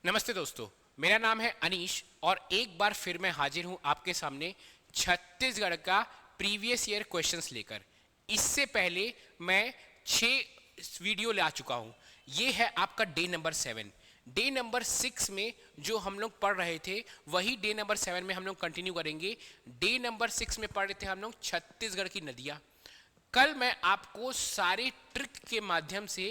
नमस्ते दोस्तों, मेरा नाम है अनीश और एक बार फिर मैं हाजिर हूं आपके सामने छत्तीसगढ़ का प्रीवियस ईयर क्वेश्चंस लेकर। इससे पहले मैं 6 वीडियो ला चुका हूं। ये है आपका डे नंबर 7। डे नंबर 6 में जो हम लोग पढ़ रहे थे वही डे नंबर 7 में हम लोग कंटिन्यू करेंगे। डे नंबर 6 में पढ़ रहे थे हम लोग छत्तीसगढ़ की नदियाँ। कल मैं आपको सारे ट्रिक के माध्यम से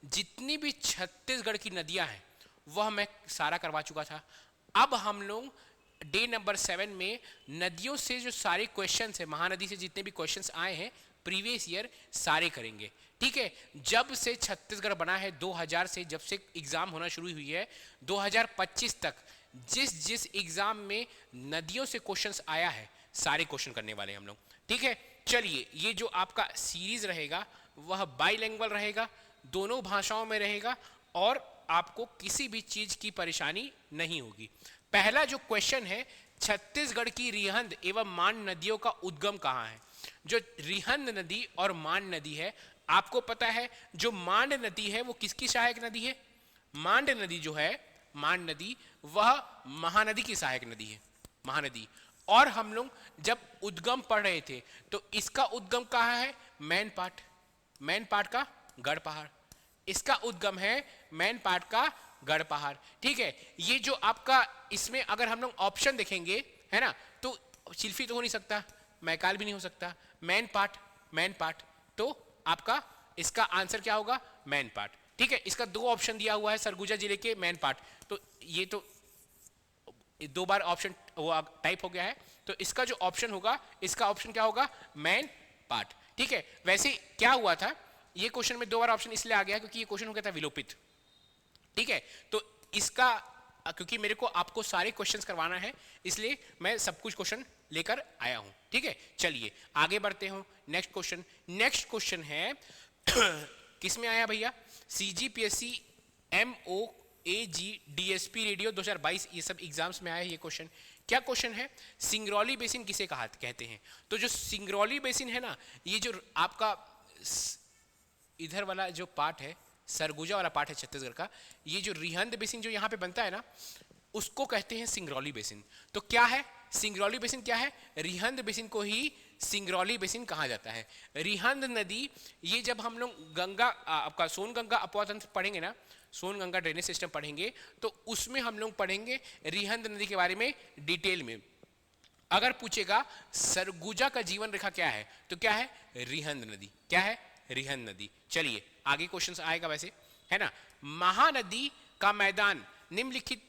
जितनी भी छत्तीसगढ़ की नदियाँ हैं वह मैं सारा करवा चुका था। अब हम लोग डे नंबर 7 में नदियों से जो सारे क्वेश्चंस है, महानदी से जितने भी क्वेश्चंस आए हैं प्रीवियस ईयर सारे करेंगे। ठीक है, जब से छत्तीसगढ़ बना है 2000 से, जब से एग्जाम होना शुरू हुई है 2025 तक, जिस जिस एग्जाम में नदियों से क्वेश्चंस आया है सारे क्वेश्चन करने वाले हम लोग। ठीक है, चलिए ये जो आपका सीरीज रहेगा वह बाईलिंगुअल रहेगा, दोनों भाषाओं में रहेगा और आपको किसी भी चीज की परेशानी नहीं होगी। पहला जो क्वेश्चन है, छत्तीसगढ़ की रिहंद एवं मान नदियों का उद्गम कहाँ है। जो रिहंद नदी और मान नदी है, आपको पता है जो मांड नदी है वो किसकी सहायक नदी है। मांड नदी जो है, मांड नदी वह महानदी की सहायक नदी है, महानदी। और हम लोग जब उद्गम पढ़ रहे थे तो इसका उद्गम कहाँ है, मैन पाट, मैन पाट का गढ़ पहाड़। इसका उद्गम है मैन पाट का गढ़ पहाड़। ठीक है, ये जो आपका इसमें अगर हम लोग ऑप्शन देखेंगे है ना, तो चिल्फी तो हो नहीं सकता, मैकाल भी नहीं हो सकता, मैन पाट, मैन पाट। तो आपका इसका आंसर क्या होगा, मैन पाट। ठीक है, इसका 2 ऑप्शन दिया हुआ है, सरगुजा जिले के मैन पाट। तो ये तो 2 बार ऑप्शन वो टाइप हो गया है, तो इसका जो ऑप्शन होगा, इसका ऑप्शन क्या होगा, मैन पाट। ठीक है, वैसे क्या हुआ था, ये क्वेश्चन में 2 बार ऑप्शन इसलिए आ गया क्योंकि ये क्वेश्चन हो गया था विलोपित। ठीक है, तो इसका क्योंकि मेरे को आपको सारे क्वेश्चंस करवाना है इसलिए मैं सब कुछ क्वेश्चन लेकर आया हूं। ठीक है, चलिए आगे बढ़ते हूं। नेक्स्ट क्वेश्चन, नेक्स्ट क्वेश्चन है किस में आया भैया, सीजीपीएससी एमओ एजी डीएसपी रेडियो 2022, ये सब एग्जाम्स में आया है ये क्वेश्चन। क्या क्वेश्चन है, सिंगरौली बेसिन किसे कहते हैं। तो जो सिंगरौली बेसिन है ना, ये जो आपका इधर वाला जो पार्ट है, सरगुजा वाला पार्ट है छत्तीसगढ़ का, ये जो रिहंद बेसिन जो यहाँ पे बनता है ना, उसको कहते हैं सिंगरौली बेसिन। तो क्या है सिंगरौली बेसिन, क्या है, रिहंद बेसिन को ही सिंगरौली बेसिन कहा जाता है। रिहंद नदी, ये जब हम लोग गंगा आपका सोनगंगा अपवा तंत्र पढ़ेंगे ना, सोनगंगा ड्रेनेज सिस्टम पढ़ेंगे, तो उसमें हम लोग पढ़ेंगे रिहंद नदी के बारे में डिटेल में। अगर पूछेगा सरगुजा का जीवन रेखा क्या है, तो क्या है, रिहंद नदी। क्या है, रिहंद नदी। चलिए आगे क्वेश्चन आएगा वैसे, है ना। महानदी का मैदान निम्नलिखित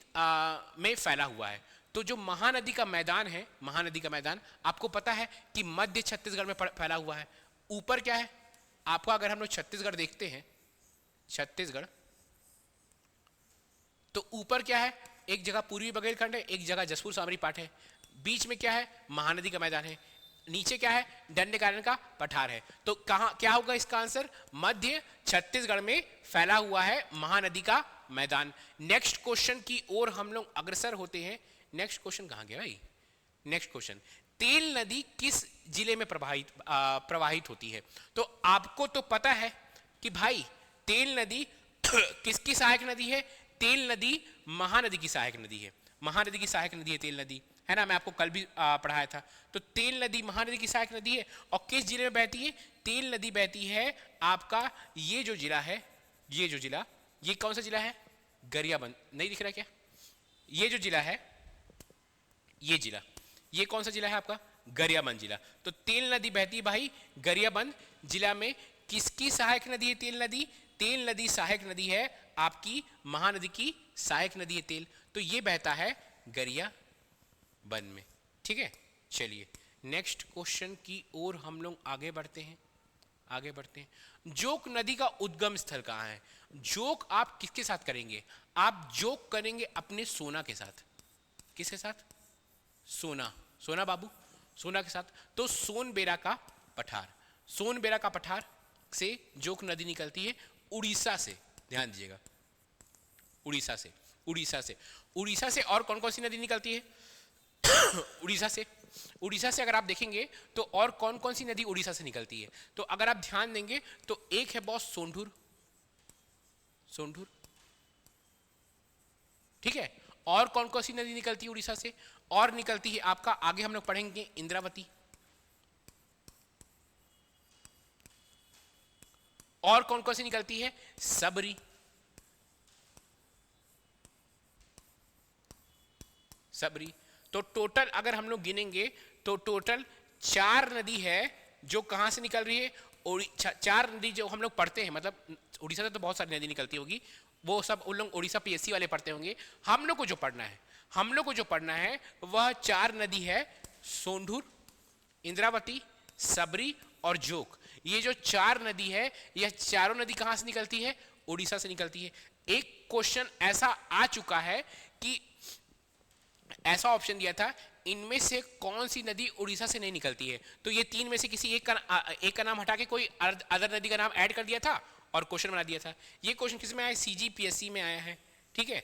में फैला हुआ है। तो जो महानदी का मैदान है, महानदी का मैदान आपको पता है कि मध्य छत्तीसगढ़ में फैला हुआ है। ऊपर क्या है आपका, अगर हम लोग छत्तीसगढ़ देखते हैं, छत्तीसगढ़, तो ऊपर क्या है, एक जगह पूर्वी बघेलखंड है, एक जगह जसपुर सामरी पाठ है, बीच में क्या है, महानदी का मैदान है, नीचे क्या है, दंडकारण्य का पठार है। तो कहां क्या होगा इसका आंसर, मध्य छत्तीसगढ़ में फैला हुआ है महानदी का मैदान। नेक्स्ट क्वेश्चन की ओर हम लोग अग्रसर होते हैं। नेक्स्ट क्वेश्चन कहां गया भाई, नेक्स्ट क्वेश्चन, तेल नदी किस जिले में प्रवाहित होती है। तो आपको तो पता है कि भाई तेल नदी किसकी सहायक नदी है, तेल नदी महानदी की सहायक नदी है, महानदी की सहायक नदी है तेल नदी, है ना। मैं आपको कल भी पढ़ाया था। तो तेल नदी महानदी की सहायक नदी है और किस जिले में बहती है, तेल नदी बहती है आपका ये जो जिला है, ये जो जिला, ये कौन सा जिला है, गरियाबंद, नहीं दिख रहा क्या, ये जो जिला है, ये जिला, ये कौन सा जिला है आपका, गरियाबंद जिला। तो तेल नदी बहती है भाई गरियाबंद जिला में। किसकी सहायक नदी है तेल नदी, तेल नदी सहायक नदी है आपकी महानदी की सहायक नदी है तेल। तो ये बहता है गरियाबंद में। ठीक है, चलिए नेक्स्ट क्वेश्चन की ओर हम लोग आगे बढ़ते हैं, आगे बढ़ते हैं। जोक नदी का उद्गम स्थल कहाँ है। जोक आप किसके साथ करेंगे, आप जोक करेंगे अपने सोना के साथ। किसके साथ, सोना, सोना बाबू, सोना के साथ। तो सोनबेरा का पठार, सोनबेरा का पठार से जोक नदी निकलती है उड़ीसा से, ध्यान दीजिएगा, उड़ीसा से, उड़ीसा से, उड़ीसा से। और कौन कौन सी नदी निकलती है उड़ीसा से, उड़ीसा से अगर आप देखेंगे तो और कौन कौन सी नदी उड़ीसा से निकलती है, तो अगर आप ध्यान देंगे तो एक है बॉस सोंढूर, सोंढूर, ठीक है। और कौन कौन सी नदी निकलती है उड़ीसा से? और निकलती है आपका, आगे हम लोग पढ़ेंगे, इंद्रावती। और कौन कौन सी निकलती है? सबरी, सबरी। तो टोटल अगर हम लोग गिनेंगे तो टोटल 4 नदी है जो कहां से निकल रही है? 4 नदी जो हम लोग पढ़ते हैं, मतलब उड़ीसा से तो बहुत सारी नदी निकलती होगी, वो सब उन लोग उड़ीसा पीएससी वाले पढ़ते होंगे। हम लोग को जो पढ़ना है, हम लोग को जो पढ़ना है वह 4 नदी है, सोंढूर, इंद्रावती, सबरी और जोक। ये जो 4 नदी है, यह चारों नदी कहां से निकलती है? उड़ीसा से निकलती है। एक क्वेश्चन ऐसा आ चुका है कि ऐसा ऑप्शन दिया था, इनमें से कौन सी नदी उड़ीसा से नहीं निकलती है? तो ये 3 में से किसी एक का नाम हटा के कोई अदर नदी का नाम ऐड कर दिया था और क्वेश्चन बना दिया था। ये क्वेश्चन किस में आया? सीजीपीएससी में आया है, ठीक है।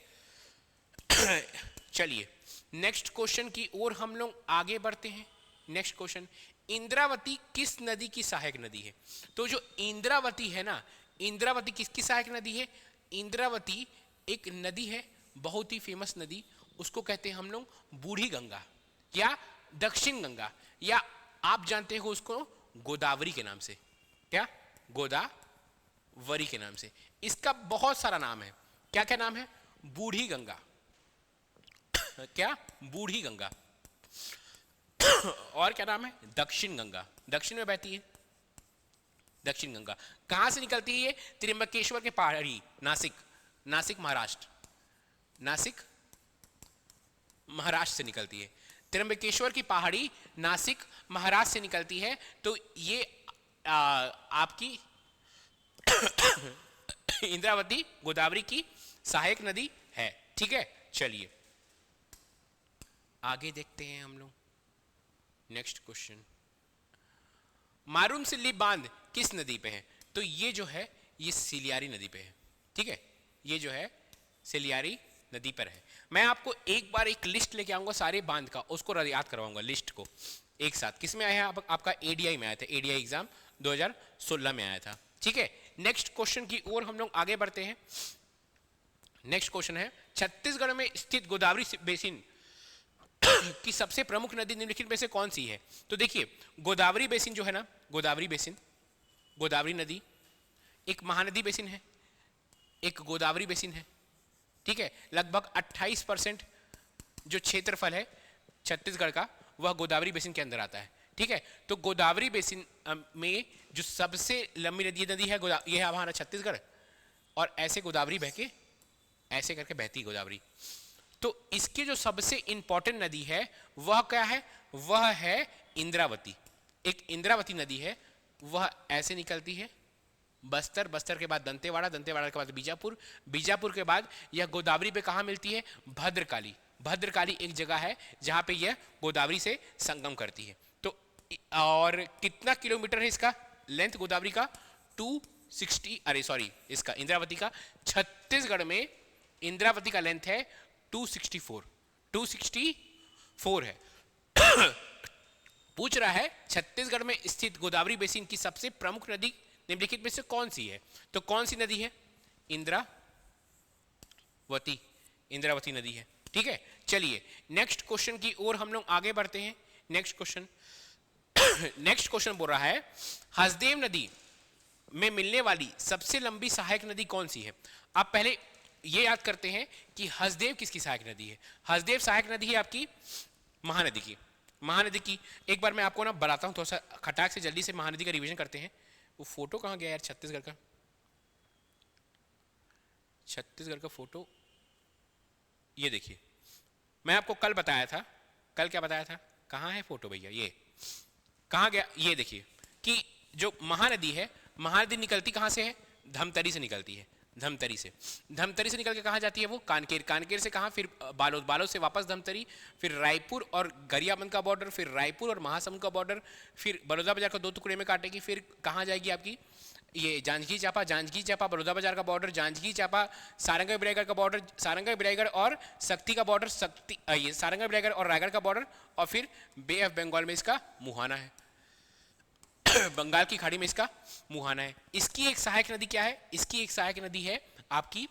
चलिए नेक्स्ट क्वेश्चन की ओर हम लोग आगे बढ़ते हैं। नेक्स्ट क्वेश्चन, इंद्रावती किस नदी की सहायक नदी है? तो जो इंद्रावती है ना, इंद्रावती किसकी सहायक नदी है? इंद्रावती एक नदी है, बहुत ही फेमस नदी, उसको कहते हैं हम लोग बूढ़ी गंगा या दक्षिण गंगा, या आप जानते हो उसको गोदावरी के नाम से। क्या? गोदावरी के नाम से। इसका बहुत सारा नाम है। क्या क्या नाम है? बूढ़ी गंगा। क्या? बूढ़ी गंगा। और क्या नाम है? दक्षिण गंगा, दक्षिण में बहती है दक्षिण गंगा। कहां से निकलती है? त्र्यंबकेश्वर के पहाड़ी, नासिक, नासिक महाराष्ट्र, नासिक महाराष्ट्र से निकलती है। त्र्यंबकेश्वर की पहाड़ी नासिक महाराष्ट्र से निकलती है। तो ये आपकी इंद्रावती गोदावरी की सहायक नदी है, ठीक है। चलिए आगे देखते हैं हम लोग। नेक्स्ट क्वेश्चन, मारुमसिल्ली बांध किस नदी पे है? तो ये जो है ये सिलियारी नदी पे है, ठीक है। ये जो है सिलियारी नदी पर है। मैं आपको एक बार एक लिस्ट लेके आऊंगा सारे बांध का, उसको याद करवाऊंगा लिस्ट को एक साथ। किस में आया है? आपका एडीआई में आया था, एडीआई एग्जाम 2016 में आया था, ठीक है। नेक्स्ट क्वेश्चन की ओर हम लोग आगे बढ़ते हैं। नेक्स्ट क्वेश्चन है, छत्तीसगढ़ में स्थित गोदावरी बेसिन की सबसे प्रमुख नदी निम्नलिखित में से कौन सी है? तो देखिए गोदावरी बेसिन जो है ना, गोदावरी बेसिन, गोदावरी नदी एक महानदी बेसिन है, एक गोदावरी बेसिन है, ठीक है। लगभग 28% जो क्षेत्रफल है छत्तीसगढ़ का वह गोदावरी बेसिन के अंदर आता है, ठीक है। तो गोदावरी बेसिन में जो सबसे लंबी नदी है ये है हमारा छत्तीसगढ़, और ऐसे गोदावरी बह के ऐसे करके बहती गोदावरी। तो इसकी जो सबसे इंपॉर्टेंट नदी है वह क्या है? वह है इंद्रावती। एक इंद्रावती नदी है, वह ऐसे निकलती है बस्तर, बस्तर के बाद दंतेवाड़ा, दंतेवाड़ा के बाद बीजापुर, बीजापुर के बाद यह गोदावरी पे कहाँ मिलती है? भद्रकाली। भद्रकाली एक जगह है जहां पे यह गोदावरी से संगम करती है। तो और कितना किलोमीटर है इसका लेंथ गोदावरी का? 260, अरे सॉरी, इसका इंद्रावती का, छत्तीसगढ़ में इंद्रावती का लेंथ है 264 है। पूछ रहा है छत्तीसगढ़ में स्थित गोदावरी बेसिन की सबसे प्रमुख नदी निम्नलिखित में से कौन सी है? तो कौन सी नदी है? इंद्रावती, इंद्रावती नदी है, ठीक है। चलिए नेक्स्ट क्वेश्चन की ओर हम लोग आगे बढ़ते हैं। नेक्स्ट क्वेश्चन, नेक्स्ट क्वेश्चन बोल रहा है, हसदेव नदी में मिलने वाली सबसे लंबी सहायक नदी कौन सी है? आप पहले ये याद करते हैं कि हसदेव किसकी सहायक नदी है? हसदेव सहायक नदी है आपकी महानदी की, महानदी की। एक बार मैं आपको ना बताता हूँ, थोड़ा सा खटाक से जल्दी से महानदी का रिवीजन करते हैं। वो फोटो कहाँ गया यार छत्तीसगढ़ का? छत्तीसगढ़ का फोटो ये देखिए, मैं आपको कल बताया था, कल क्या बताया था? कहाँ है फोटो भैया? ये कहाँ गया? ये देखिए कि जो महानदी है, महानदी निकलती कहाँ से है? धमतरी से निकलती है, धमतरी से। धमतरी से निकल के कहाँ जाती है वो? कानकेर। कानकेर से कहाँ? फिर बालोद। बालोद से वापस धमतरी, फिर रायपुर और गरियाबंद का बॉर्डर, फिर रायपुर और महासमुंद का बॉर्डर, फिर बलौदा बाजार को 2 टुकड़े में काटेगी। फिर कहाँ जाएगी आपकी? ये जांजगीर चांपा, जांजगीर चांपा बलौदा बाजार का बॉर्डर, जांजगीर चांपा सारंगढ़ बिलाईगढ़ का बॉर्डर, सारंगढ़ बिलाईगढ़ और शक्ति का बॉर्डर, शक्ति ये सारंगढ़ बिलाईगढ़ और रायगढ़ का बॉर्डर, और फिर बे ऑफ बंगाल में इसका मुहाना है। बंगाल की खाड़ी में इसका मुहाना है। इसकी एक सहायक नदी क्या है? इसकी एक सहायक नदी है आपकी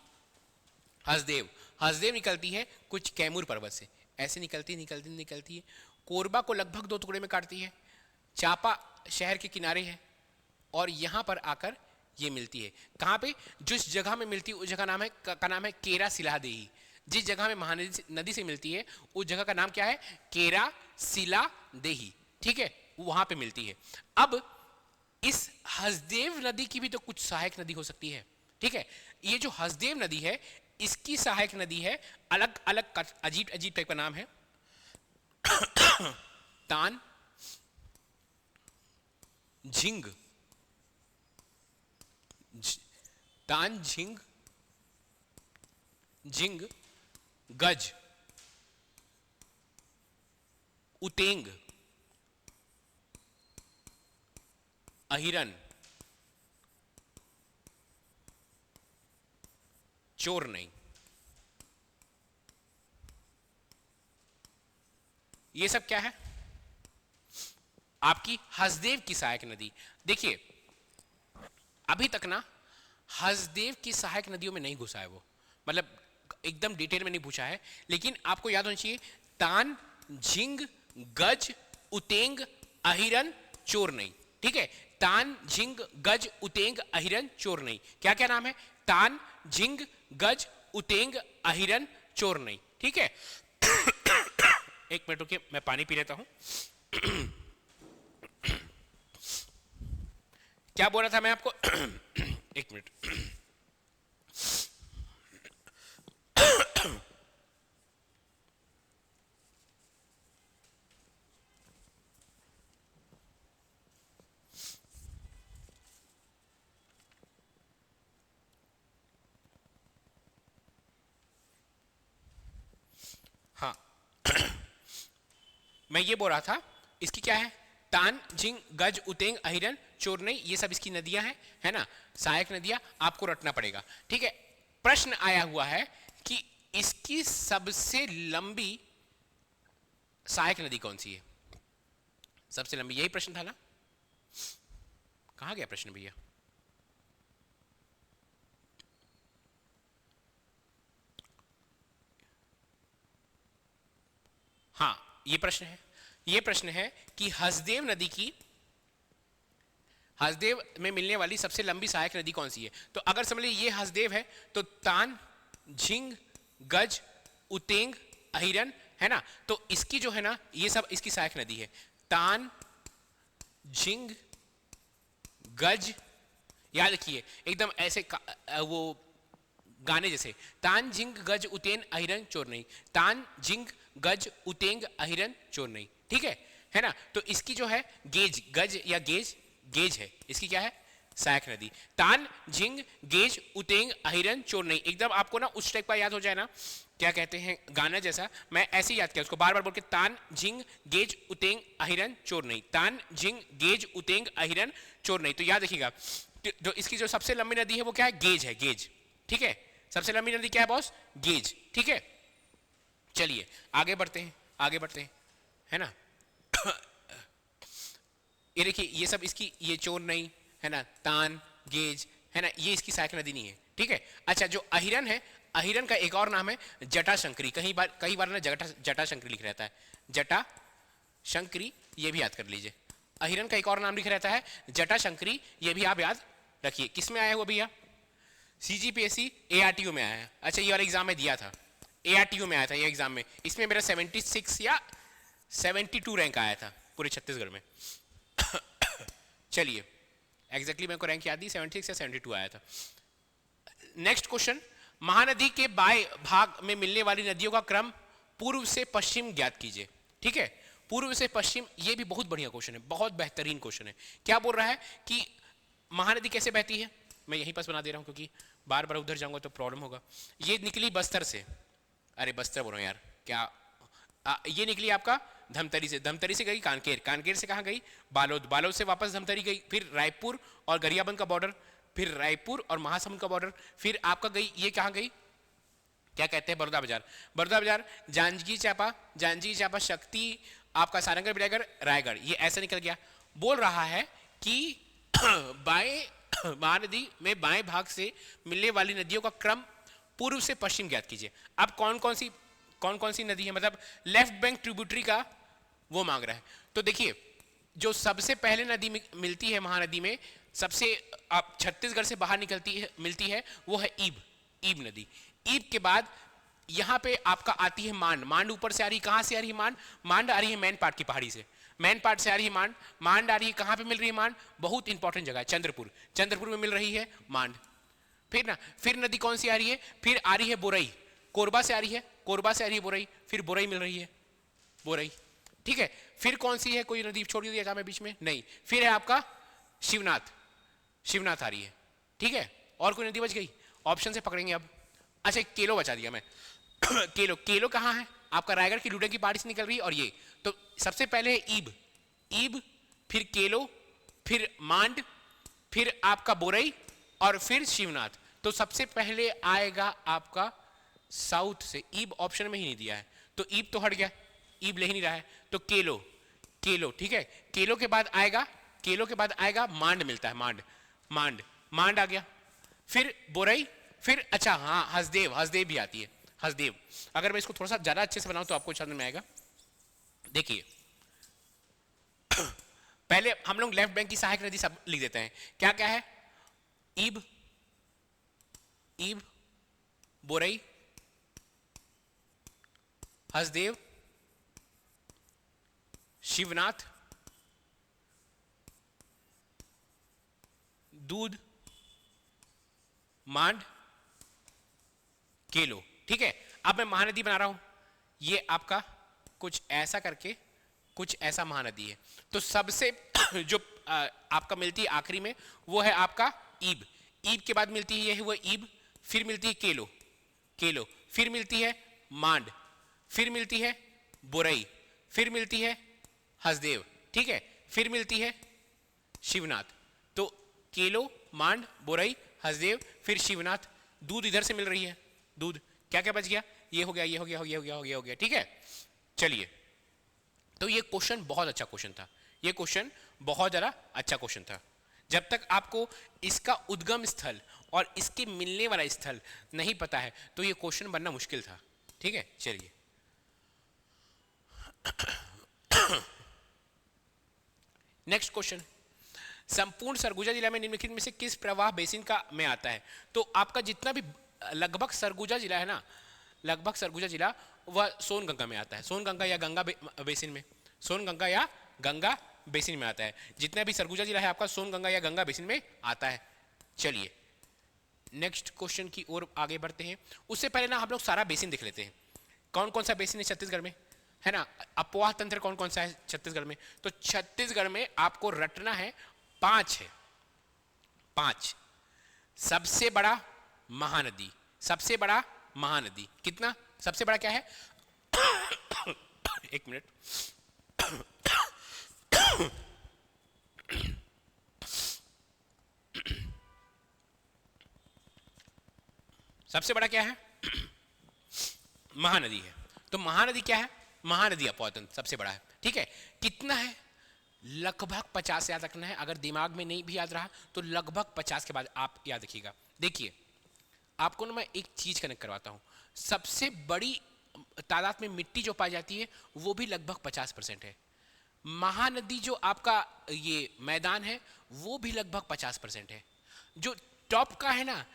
हसदेव, हसदेव निकलती है कुछ कैमूर पर्वत से, ऐसे निकलती है, कोरबा को लगभग 2 टुकड़े में काटती है, चापा शहर के किनारे है और यहाँ पर आकर ये मिलती है। कहाँ पे? जिस जगह में मिलती है उस जगह का नाम है केरा सिलादेही। जिस जगह में महानदी नदी से मिलती है उस जगह का नाम क्या है? केरा सिलादेही। ठीक है, वहां पे मिलती है। अब इस हसदेव नदी की भी तो कुछ सहायक नदी हो सकती है। ठीक है, ये जो हसदेव नदी है इसकी सहायक नदी है, अलग अलग अजीब अजीब टाइप का नाम है, तान झिंग, तान झिंग, झिंग, गज, उतेंग, अहिरन, चोर नहीं। ये सब क्या है? आपकी हसदेव की सहायक नदी। देखिए अभी तक ना हसदेव की सहायक नदियों में नहीं घुसा है वो, मतलब एकदम डिटेल में नहीं पूछा है, लेकिन आपको याद होना चाहिए तान झिंग गज उतेंग अहिरन चोर नहीं। ठीक है, तान झिंग गज उतेंग अहिरन चोर नहीं। क्या क्या नाम है? तान झिंग गज उतेंग अहिरन चोर नहीं। ठीक है, एक मिनट रुकिए, मैं पानी पी लेता हूं। क्या बोल रहा था मैं आपको? एक मिनट। हाँ, मैं ये बोल रहा था इसकी क्या है? तान झिंग गज उतेंग अहिरन चोर नहीं, ये सब इसकी नदियां हैं, है ना, सहायक नदियां, आपको रटना पड़ेगा। ठीक है, प्रश्न आया हुआ है कि इसकी सबसे लंबी सहायक नदी कौन सी है? सबसे लंबी, यही प्रश्न था ना? कहां गया प्रश्न भैया? हाँ, ये प्रश्न है, ये प्रश्न है कि हसदेव नदी की, हसदेव में मिलने वाली सबसे लंबी सहायक नदी कौन सी है? तो अगर समझ लीजिए ये हसदेव है तो तान झिंग गज उतेंग अहिरन, है ना, तो इसकी जो है ना ये सब इसकी सहायक नदी है। तान झिंग गज, याद रखिए एकदम ऐसे वो गाने जैसे, तान झिंग गज उतेन अहिरन चोर नहीं, तान झिंग गज उतेंग अहिरन चोर नहीं। ठीक है ना, तो इसकी जो है गेज, गज या गेज, गेज है इसकी, क्या है? सहायक नदी। तान झिंग गेज उतेंग अहिरन चोर नहीं, एकदम आपको ना उस टाइप का याद हो जाए ना, क्या कहते हैं, गाना जैसा, मैं ऐसे ही याद किया उसको बार बार बोल के, तान झिंग गेज उतेंग अहिरन चोर नहीं, तान झिंग गेज उतेंग अहिरन चोर नहीं। तो याद रखिएगा जो इसकी जो सबसे लंबी नदी है वो क्या है? गेज है, गेज। ठीक है, सबसे लंबी नदी क्या है बॉस? गेज। ठीक है, चलिए आगे बढ़ते हैं, आगे बढ़ते हैं, है ना। ये देखिए ये सब इसकी, ये चोर नहीं, है ना, तान गेज, है ना, ये इसकी सहायक नदी नहीं है। ठीक है, अच्छा जो अहिरन है, अहिरन का एक और नाम है जटाशंकरी, कई बार ना जटाशंकरी लिख रहता है, जटाशंकरी, ये भी याद कर लीजिए। अहिरन का एक और नाम लिख रहता है जटाशंकरी, ये भी आप याद रखिए। किस में आया हुआ भैया? CGPSC ARTO में आया है। अच्छा ये वाला एग्जाम में दिया था, ARTO में आया था ये एग्जाम में, इसमें मेरा 76 या 72 रैंक आया था पूरे छत्तीसगढ़ में। चलिए एग्जैक्टली मेरे को रैंक याद नहीं, 76 या 72 आया था। नेक्स्ट क्वेश्चन, महानदी के बाएं भाग में मिलने वाली नदियों का क्रम पूर्व से पश्चिम ज्ञात कीजिए। ठीक है, पूर्व से पश्चिम, ये भी बहुत बढ़िया क्वेश्चन है, बहुत बेहतरीन क्वेश्चन है। क्या बोल रहा है कि महानदी कैसे बहती है? मैं यहीं पास बना दे रहा हूं क्योंकि बार बार उधर जाऊंगा तो प्रॉब्लम होगा। ये निकली बस्तर से, अरे बस्तर बोल रहा हूं यार, क्या ये निकली आपका धमतरी से, धमतरी से गई कांकेर, कांकेर से कहां गई? बालोद, बालोद से वापस धमतरी गई, फिर रायपुर और गरियाबंद का बॉर्डर, फिर रायपुर और महासमुंद का बॉर्डर, फिर आपका गई, ये कहां गई? क्या कहते हैं? बड़ौदा बाजार, बड़ौदा बाजार, जांजगीर चांपा, जांजगीर चांपा, शक्ति, आपका सारंगढ़ बिलायगढ़ रायगढ़, ये ऐसे निकल गया। बोल रहा है कि बाएं महानदी में बाएं भाग से मिलने वाली नदियों का क्रम पूर्व से पश्चिम ज्ञात कीजिए। अब कौन कौन सी नदी है, मतलब लेफ्ट बैंक ट्रिब्यूटरी का वो मांग रहा है। तो देखिए जो सबसे पहले नदी मिलती है महानदी में, सबसे आप छत्तीसगढ़ से बाहर मिलती है वो है ईब नदी। ईब के बाद यहाँ पे आपका आती है मांड ऊपर से आ रही, कहाँ से आ रही है मांड आ रही है मैन पाट की पहाड़ी से, मैन पाट से आ रही है मांड आ रही है, कहाँ पे मिल रही है मांड, बहुत इंपॉर्टेंट जगह है चंद्रपुर में मिल रही है मांड। फिर नदी कौन सी आ रही है, फिर आ रही है बोरई, कोरबा से आ रही है बोरई, फिर बोरई मिल रही है बोरई, ठीक है। फिर कौन सी है, कोई नदी छोड़ दिया क्या मैं बीच में, नहीं, फिर है आपका शिवनाथ आ रही है, ठीक है। और कोई नदी बच गई, ऑप्शन से पकड़ेंगे अब। अच्छा केलो बचा दिया मैं केलो कहाँ है, आपका रायगढ़ की लुडे की पहाड़ी से निकल रही है। और ये तो सबसे पहले है ईब, फिर केलो, फिर मांड, फिर आपका बोरई और फिर शिवनाथ। तो सबसे पहले आएगा आपका साउथ से, ईब ऑप्शन में ही नहीं दिया है तो ईब तो हट गया, ईब ले ही नहीं रहा है, तो केलो, ठीक है। केलो के बाद आएगा मांड मिलता है, मांड आ गया, फिर बोरई, फिर अच्छा हाँ हसदेव भी आती है, हसदेव। अगर मैं इसको थोड़ा सा ज्यादा अच्छे से बनाऊं तो आपको समझ में आएगा। देखिए पहले हम लोग लेफ्ट बैंक की सहायक नदी सब लिख देते हैं, क्या क्या है, ईब, बोरई, हसदेव, शिवनाथ, दूध, मांड, केलो, ठीक है। अब मैं महानदी बना रहा हूं, ये आपका कुछ ऐसा करके कुछ ऐसा महानदी है। तो सबसे जो आपका मिलती है आखिरी में वो है आपका ईब के बाद मिलती है वो ईब, फिर मिलती है केलो, फिर मिलती है मांड, फिर मिलती है बोरई, फिर मिलती है हसदेव, ठीक है, फिर मिलती है शिवनाथ। तो केलो, मांड, बोरई, हसदेव, फिर शिवनाथ। दूध इधर से मिल रही है, दूध, क्या क्या बच गया, ये हो गया, ठीक है। चलिए, तो ये क्वेश्चन बहुत अच्छा क्वेश्चन था, ये क्वेश्चन बहुत ज़्यादा अच्छा क्वेश्चन था। जब तक आपको इसका उद्गम स्थल और इसके मिलने वाला स्थल नहीं पता है तो ये क्वेश्चन बनना मुश्किल था, ठीक है। चलिए नेक्स्ट क्वेश्चन, संपूर्ण सरगुजा जिला में निम्नलिखित में से किस प्रवाह बेसिन का में आता है। तो आपका जितना भी लगभग सरगुजा जिला है ना, लगभग सरगुजा जिला वह सोनगंगा में आता है, सोनगंगा या गंगा बेसिन में, सोनगंगा या गंगा बेसिन में आता है। जितना भी सरगुजा जिला है आपका सोनगंगा या गंगा बेसिन में आता है। चलिए नेक्स्ट क्वेश्चन की ओर आगे बढ़ते हैं। उससे पहले ना हम लोग सारा बेसिन देख लेते हैं, कौन कौन सा बेसिन है छत्तीसगढ़ में, है ना। अपवाह तंत्र कौन कौन सा है छत्तीसगढ़ में, तो छत्तीसगढ़ में आपको रटना है 5 है, 5। सबसे बड़ा महानदी, कितना, सबसे बड़ा क्या है एक मिनट सबसे बड़ा क्या है महानदी है। तो महानदी क्या है, महानदी अपवातंत्र सबसे बड़ा है, ठीक है। कितना है, लगभग 50 याद रखना है, अगर दिमाग में नहीं भी याद रहा तो लगभग 50 के बाद आप याद रखिएगा। देखिए आपको ना मैं एक चीज कनेक्ट करवाता हूं, सबसे बड़ी तादाद में मिट्टी जो पाई जाती है वो भी लगभग 50% है। महानदी जो आपका ये मैदान है वो भी लगभग 50% है। जो टॉप का है ना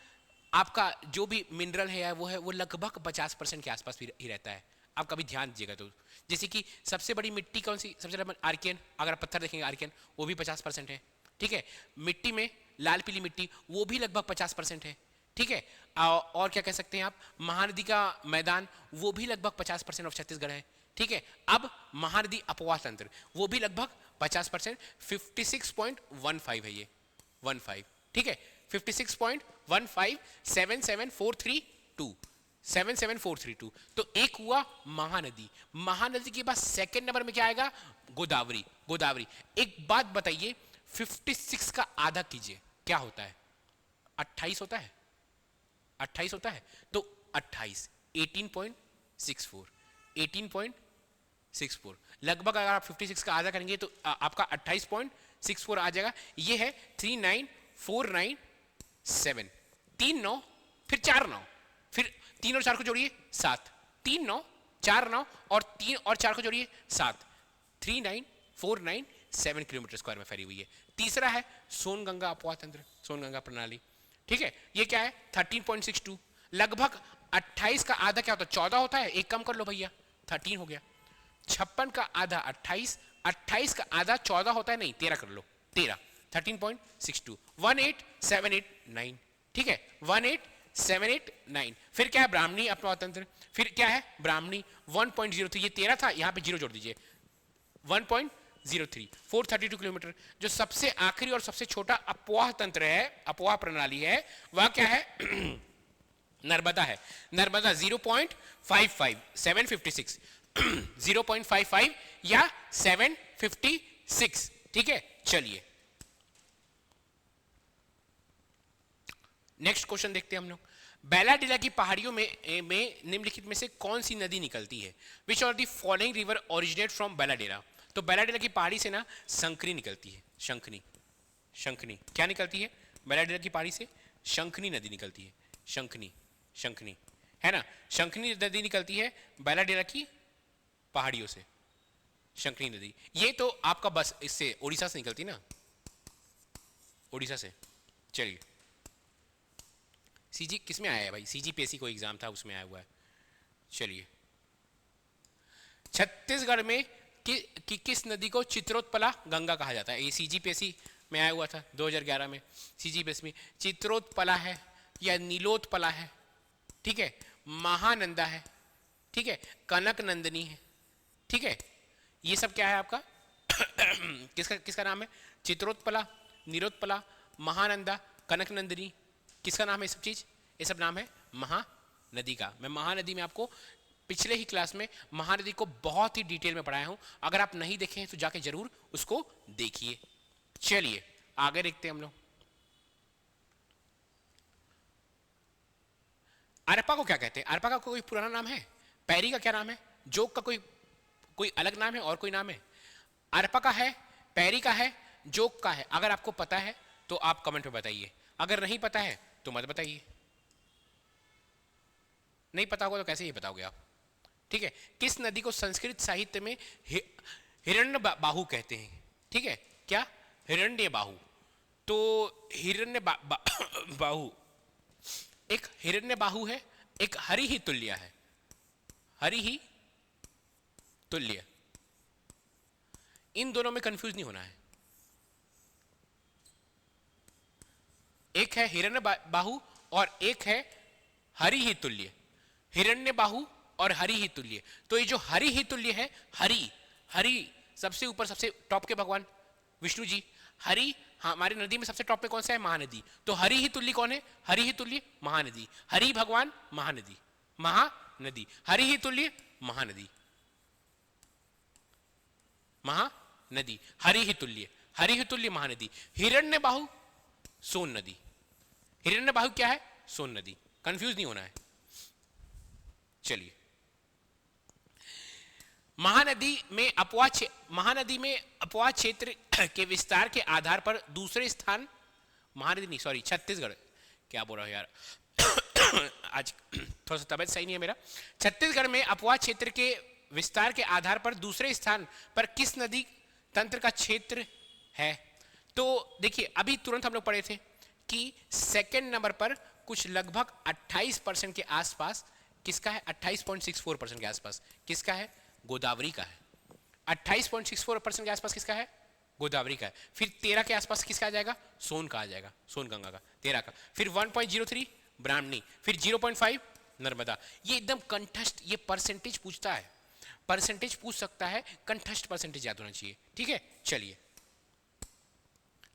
आपका जो भी मिनरल है वो लगभग 50% के आसपास ही रहता है। आप कभी ध्यान दीजिएगा तो, जैसे कि सबसे बड़ी मिट्टी कौन सी, सबसे ज़्यादा आर्कियन, अगर आप पत्थर देखेंगे आर्कियन वो भी 50% है, ठीक है। मिट्टी में लाल पीली मिट्टी वो भी लगभग 50% है, ठीक है। और क्या कह सकते हैं आप, महानदी का मैदान वो भी लगभग 50% ऑफ छत्तीसगढ़ है, ठीक है। अब महानदी अपवाह तंत्र वो भी लगभग 50%, 56.15 है ये, 15, ठीक है, 56.15, 77432, 77432। तो एक हुआ महानदी। महानदी के बाद सेकंड नंबर में क्या आएगा, गोदावरी। एक बात बताइए, 56 का आधा कीजिए, क्या होता है, 28 होता है, 28 होता है। तो 28, 18.64 लगभग, अगर आप 56 का आधा करेंगे तो आपका 28.64 आ जाएगा। ये है 39497, 3 9 फिर 4 9, फिर 3 और 4 को जोड़िए 7, 3 9, 4 9 और 3 और 4 को जोड़िए 7, 3949 किलोमीटर स्क्वायर में फैली हुई है। तीसरा है सोनगंगा अपवाह तंत्र, सोनगंगा प्रणाली, ठीक है। ये क्या है 13.62, लगभग 28 का आधा क्या होता है 14 होता है, एक कम कर लो भैया 13 हो गया। 56 का आधा 28, 28 का आधा 14 होता है, नहीं 13 कर लो, 13, 13.62, 18789, ठीक है 18789। फिर क्या है ब्राह्मणी अपवाह तंत्र, फिर क्या है ब्राह्मणी 1.03, ये 13 था, यहां पे 0 जोड़ दीजिए 1.03, 432 किलोमीटर। जो सबसे आखिरी और सबसे छोटा अपवाह तंत्र है, अपवाह प्रणाली है, वह क्या है नर्मदा है। नर्मदा 0.55, 756, 0.55 या 756, ठीक है। चलिए नेक्स्ट क्वेश्चन देखते हैं हम लोग। बैलाडेला की पहाड़ियों में निम्नलिखित में से कौन सी नदी निकलती है? Which are the following river originate from Bailadila? तो बैलाडेला की पहाड़ी से ना शंखनी निकलती है, शंखनी, शंखनी क्या निकलती है बैलाडेला की पहाड़ी से? शंखनी नदी निकलती है, शंखनी, शंखनी है ना, शंखनी नदी निकलती है बैलाडेला की पहाड़ियों से, शंखनी नदी। ये तो आपका बस इससे उड़ीसा से निकलती ना, उड़ीसा से। चलिए सीजी किस में आया है भाई? सीजीपीएससी को एग्जाम था उसमें आया हुआ है। चलिए छत्तीसगढ़ में किस नदी को चित्रोत्पला गंगा कहा जाता है? ये सीजीपीएससी में आया हुआ था 2011 में। सीजीपीएससी में चित्रोत्पला है या नीलोत्पला है, ठीक है, महानंदा है, ठीक है, कनक नंदिनी है, ठीक है। ये सब क्या है आपका किसका किसका नाम है? चित्रोत्पला, नीलोत्पला, महानंदा, कनक नंदिनी, किसका नाम है? ये सब चीज, ये सब नाम है महानदी का। मैं महानदी में आपको पिछले ही क्लास में महानदी को बहुत ही डिटेल में पढ़ाया हूं, अगर आप नहीं देखे हैं तो जाके जरूर उसको देखिए। चलिए आगे देखते हैं हम लोग। अरपा को क्या कहते हैं? अरपा का कोई पुराना नाम है? पैरी का क्या नाम है? जोग का कोई अलग नाम है और कोई नाम है? अरपा का है, पैरी का है, जोग का है। अगर आपको पता है तो आप कमेंट में बताइए, अगर नहीं पता है तो मत बताइए। नहीं पता होगा तो कैसे ही बताओगे आप, ठीक है। किस नदी को संस्कृत साहित्य में हिरण्य बाहु कहते हैं? ठीक है, क्या? हिरण्य बाहु। तो हिरण्य बाहु, एक हिरण्य बाहु है, एक हरि ही तुल्य है, हरि ही तुल्य। इन दोनों में कंफ्यूज नहीं होना है। एक है हिरण्य बाहु और एक है हरि ही तुल्य। हिरण्य बाहु और हरि ही तुल्य। तो ये जो हरि ही तुल्य है, हरि सबसे ऊपर, सबसे टॉप के भगवान विष्णु जी। हरि हमारी नदी में सबसे टॉप पे कौन सा है? महानदी। तो हरि ही तुल्य कौन है? हरि ही तुल्य महानदी। हरि भगवान महानदी, महानदी, हरि ही तुल्य महानदी, महानदी, हरि ही तुल्य, हरि ही तुल्य महानदी। हिरण्य बाहु सोन नदी। हिरण्य बाहु क्या है? सोन नदी। कंफ्यूज नहीं होना है। चलिए महानदी में अपवाह क्षेत्र के विस्तार के आधार पर दूसरे स्थान, महानदी नहीं सॉरी छत्तीसगढ़, क्या बोल रहा हूं यार आज थोड़ा सा तबीयत सही नहीं है मेरा। छत्तीसगढ़ में अपवाह क्षेत्र के विस्तार के आधार पर दूसरे स्थान पर किस नदी तंत्र का क्षेत्र है? तो देखिए अभी तुरंत हम लोग पढ़े थे कि सेकंड नंबर पर कुछ लगभग 28% के आसपास किसका है? 28.64% के आसपास किसका है? गोदावरी का है। 28.64% के आसपास किसका है? गोदावरी का है। फिर 13 के आसपास किसका आ जाएगा? सोन का आ जाएगा, सोन गंगा का 13 का। फिर 1.03 ब्राह्मणी, फिर 0.5 नर्मदा। ये एकदम कंठस्थ, ये परसेंटेज पूछता है, परसेंटेज पूछ सकता है, कंठस्थ परसेंटेज याद होना चाहिए, ठीक है। चलिए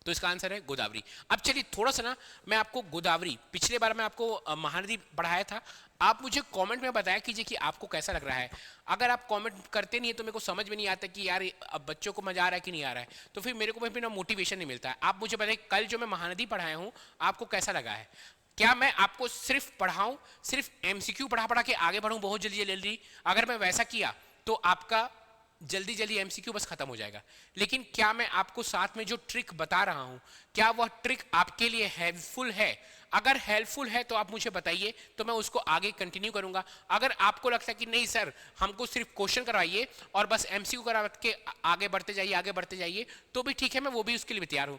तो इसका आंसर है गोदावरी। अब चलिए थोड़ा सा ना मैं आपको गोदावरी, पिछले बार मैं आपको महानदी पढ़ाया था, आप मुझे कमेंट में बताया कीजिए कि आपको कैसा लग रहा है। अगर आप कमेंट करते नहीं है तो मेरे को समझ में नहीं आता कि यार अब बच्चों को मजा आ रहा है कि नहीं आ रहा है, तो फिर मेरे को भी ना मोटिवेशन नहीं मिलता है। आप मुझे बताइए कल जो मैं महानदी पढ़ाया हूँ आपको कैसा लगा है? क्या मैं आपको सिर्फ पढ़ाऊँ, सिर्फ एमसीक्यू पढ़ा के आगे बढ़ूँ बहुत जल्दी जल्दी? अगर मैं वैसा किया तो आपका जल्दी जल्दी एमसीक्यू बस खत्म हो जाएगा। लेकिन क्या मैं आपको साथ में जो ट्रिक बता रहा हूं, क्या वह ट्रिक आपके लिए हेल्पफुल है? अगर हेल्पफुल है तो आप मुझे बताइए, तो मैं उसको आगे कंटिन्यू करूंगा। अगर आपको लगता है कि नहीं सर हमको सिर्फ क्वेश्चन करवाइए और बस एमसीक्यू करा के आगे बढ़ते जाइए, तो भी ठीक है, मैं वो भी उसके लिए भी तैयार हूं।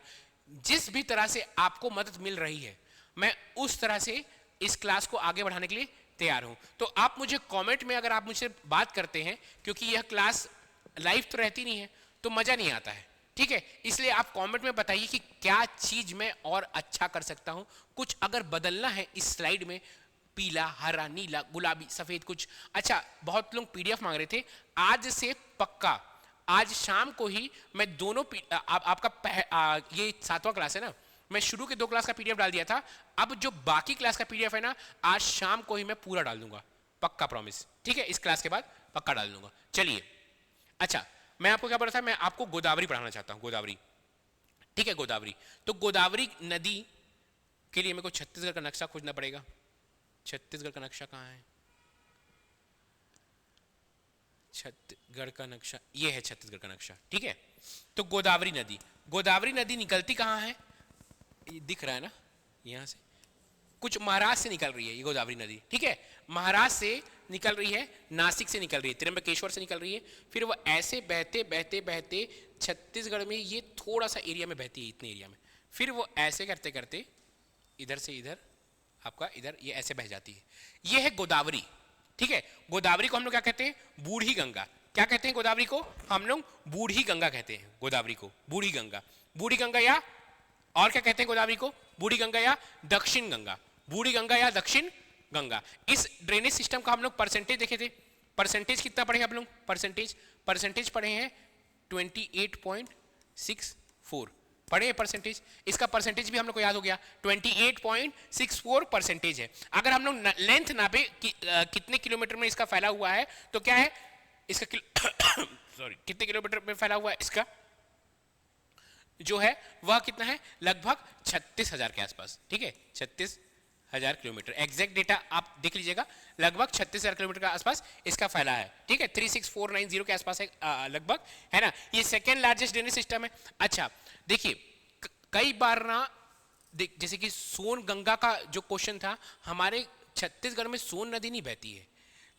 जिस भी तरह से आपको मदद मिल रही है मैं उस तरह से इस क्लास को आगे बढ़ाने के लिए तैयार हूं। तो आप मुझे कमेंट में अगर आप मुझसे बात करते हैं, क्योंकि यह क्लास लाइव तो रहती नहीं है तो मजा नहीं आता है, ठीक है, इसलिए आप कमेंट में बताइए कि क्या चीज मैं और अच्छा कर सकता हूं, कुछ अगर बदलना है इस स्लाइड में, पीला, हरा, नीला, गुलाबी, सफेद कुछ। अच्छा, बहुत लोग पीडीएफ मांग रहे थे, आज से पक्का आज शाम को ही मैं दोनों आपका ये 7वां क्लास है ना, मैं शुरू के 2 क्लास का पीडीएफ डाल दिया था, अब जो बाकी क्लास का पीडीएफ है ना, आज शाम को ही मैं पूरा डाल दूंगा, पक्का प्रॉमिस, ठीक है, इस क्लास के बाद पक्का डाल दूंगा। चलिए, अच्छा मैं आपको क्या बोला था, मैं आपको गोदावरी पढ़ाना चाहता हूं, गोदावरी, ठीक है, गोदावरी। तो गोदावरी नदी के लिए मेरे को छत्तीसगढ़ का नक्शा खोजना पड़ेगा। छत्तीसगढ़ का नक्शा कहाँ है? छत्तीसगढ़ का नक्शा ये है, छत्तीसगढ़ का नक्शा, ठीक है। तो गोदावरी नदी निकलती कहाँ है? ये दिख रहा है ना, यहां से कुछ महाराष्ट्र से निकल रही है ये गोदावरी नदी, ठीक है, महाराष्ट्र से निकल रही है, नासिक से निकल रही है, त्र्यंबकेश्वर से निकल रही है, फिर वो ऐसे बहते बहते बहते छत्तीसगढ़ में ये थोड़ा सा एरिया में बहती है, इतने एरिया में, फिर वो ऐसे करते करते इधर से इधर आपका इधर ये ऐसे बह जाती है, ये है गोदावरी, ठीक है। गोदावरी को हम लोग क्या कहते हैं? बूढ़ी गंगा। क्या कहते हैं गोदावरी को? हम लोग बूढ़ी गंगा कहते हैं गोदावरी को, बूढ़ी गंगा, बूढ़ी गंगा, या और क्या कहते हैं गोदावरी को? बूढ़ी गंगा या दक्षिण गंगा, बूढ़ी गंगा या दक्षिण गंगा। इस ड्रेनेज सिस्टम का हम लोग परसेंटेज देखे थे, परसेंटेज कितना पढ़े आप लोग? परसेंटेज पढ़े हैं 28.64 पढ़े हैं परसेंटेज, इसका परसेंटेज भी हम लोग को याद हो गया, 28.64 परसेंटेज है। अगर हम लोग लेंथ नापे कि, कितने किलोमीटर में इसका फैला हुआ है, तो क्या है इसका सॉरी कितने किलोमीटर में फैला हुआ है इसका जो है वह कितना है? लगभग 36,000 के आसपास, ठीक है, 36,000 किलोमीटर, एग्जैक्ट डेटा आप देख लीजिएगा, लगभग 36,000 किलोमीटर के आसपास इसका फैला है, ठीक है, 36490 के आसपास है लगभग, है ना। ये सेकेंड लार्जेस्ट ड्रेनेज सिस्टम है। अच्छा देखिए, कई बार ना जैसे कि सोन गंगा का जो क्वेश्चन था, हमारे छत्तीसगढ़ में सोन नदी नहीं बहती है,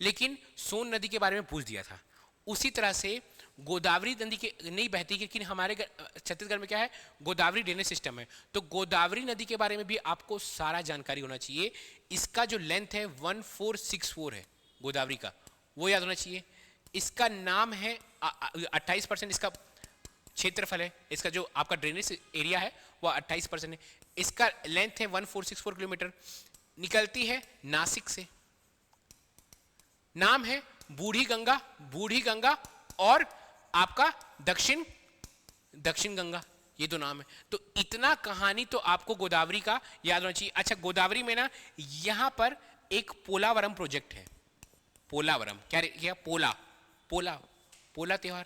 लेकिन सोन नदी के बारे में पूछ दिया था। उसी तरह से गोदावरी नदी के नहीं बहती, लेकिन हमारे छत्तीसगढ़ में क्या है? गोदावरी ड्रेनेज सिस्टम है। तो गोदावरी नदी के बारे में भी आपको सारा जानकारी होना चाहिए। इसका जो लेंथ है 1464 है गोदावरी का, वो याद होना चाहिए। इसका नाम है 28% इसका क्षेत्रफल है, इसका जो आपका ड्रेनेज एरिया है वो 28% है। इसका लेंथ है 1464 किलोमीटर, निकलती है नासिक से, नाम है बूढ़ी गंगा और आपका दक्षिण गंगा, ये दो नाम है। तो इतना कहानी तो आपको गोदावरी का याद होना चाहिए। अच्छा, गोदावरी में ना यहां पर एक पोलावरम प्रोजेक्ट है, पोलावरम क्या पोला त्योहार,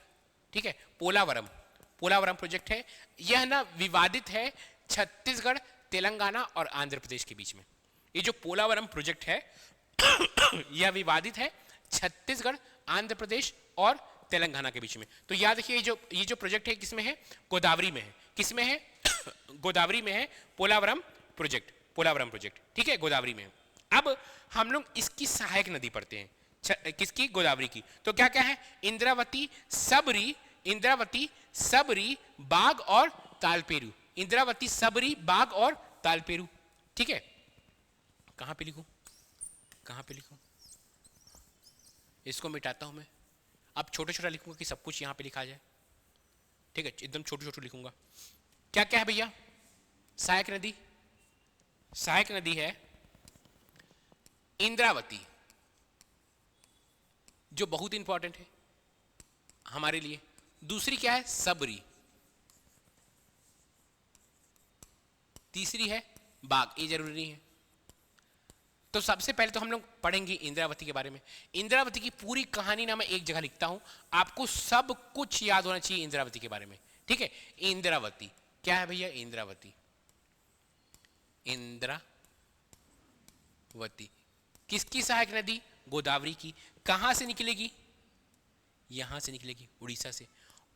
ठीक है, पोलावरम प्रोजेक्ट है। यह ना विवादित है छत्तीसगढ़, तेलंगाना और आंध्र प्रदेश के बीच में। ये जो पोलावरम प्रोजेक्ट है यह विवादित है छत्तीसगढ़, आंध्र प्रदेश और तेलंगाना के बीच में। तो याद रखिए, ये जो प्रोजेक्ट है किसमें है? गोदावरी में है। किसमें है? गोदावरी में है, पोलावरम प्रोजेक्ट, ठीक है, गोदावरी में है। अब हम लोग इसकी सहायक नदी पढ़ते हैं, किसकी? गोदावरी की। तो क्या क्या है? इंद्रावती, सबरी, बाघ और तालपेरू। इंद्रावती, सबरी, बाघ और तालपेरू, ठीक है। कहां पे लिखूं? इसको मिटाता हूं मैं, अब छोटा लिखूंगा कि सब कुछ यहां पे लिखा जाए, ठीक है, एकदम छोटू लिखूंगा। क्या क्या है भैया? सहायक नदी है इंद्रावती, जो बहुत इंपॉर्टेंट है हमारे लिए। दूसरी क्या है? सबरी। तीसरी है बाघ, ये जरूरी नहीं है। तो सबसे पहले तो हम लोग पढ़ेंगे इंद्रावती के बारे में। इंद्रावती की पूरी कहानी ना मैं एक जगह लिखता हूं, आपको सब कुछ याद होना चाहिए इंद्रावती के बारे में, ठीक है। इंद्रावती क्या है भैया? इंद्रावती किसकी सहायक नदी? गोदावरी की। कहां से निकलेगी? यहां से निकलेगी, उड़ीसा से।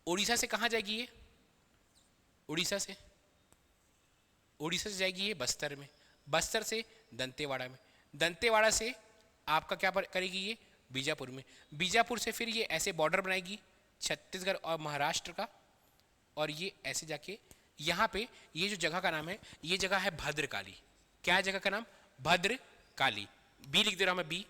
उड़ीसा से कहां जाएगी ये? उड़ीसा से जाएगी ये बस्तर में। बस्तर से दंतेवाड़ा में, दंतेवाड़ा से आपका क्या करेगी ये बीजापुर में, बीजापुर से फिर ये ऐसे बॉर्डर बनाएगी छत्तीसगढ़ और महाराष्ट्र का, और ये ऐसे जाके यहाँ पे ये जो जगह का नाम है, ये जगह है भद्रकाली। क्या है जगह का नाम? भद्रकाली। बी लिख दे रहा हूँ मैं, बी।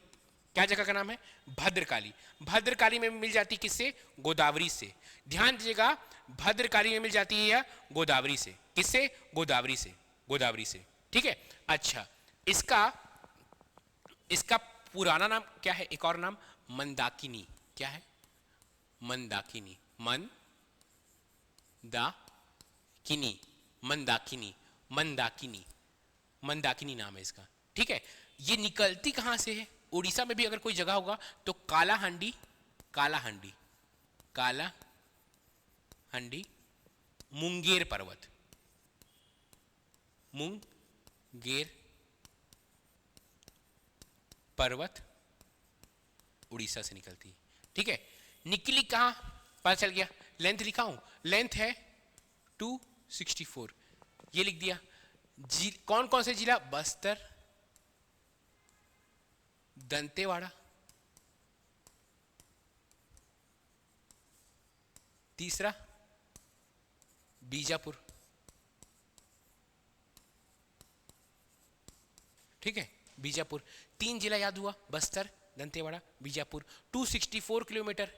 क्या जगह का नाम है? भद्रकाली। भद्रकाली में मिल जाती किससे? गोदावरी से। ध्यान दीजिएगा, भद्रकाली में मिल जाती है या गोदावरी से। किससे? गोदावरी से, गोदावरी से। ठीक है। अच्छा, इसका इसका पुराना नाम क्या है? एक और नाम मंदाकिनी। क्या है? मंदाकिनी, मंदाकिनी, मंदाकिनी, मंदाकिनी, मंदाकिनी नाम है इसका। ठीक है। ये निकलती कहां से है? उड़ीसा में भी अगर कोई जगह होगा तो कालाहांडी, कालाहांडी, कालाहांडी, मुंगेर पर्वत, मुंगेर पर्वत उड़ीसा से निकलती है। ठीक है। निकली कहां? पता चल गया। लेंथ लिखा हूं, लेंथ है 264, ये लिख दिया। कौन कौन से जिला? बस्तर, दंतेवाड़ा, तीसरा बीजापुर। ठीक है, बीजापुर। 3 जिला याद हुआ, बस्तर, दंतेवाड़ा, बीजापुर। 264 किलोमीटर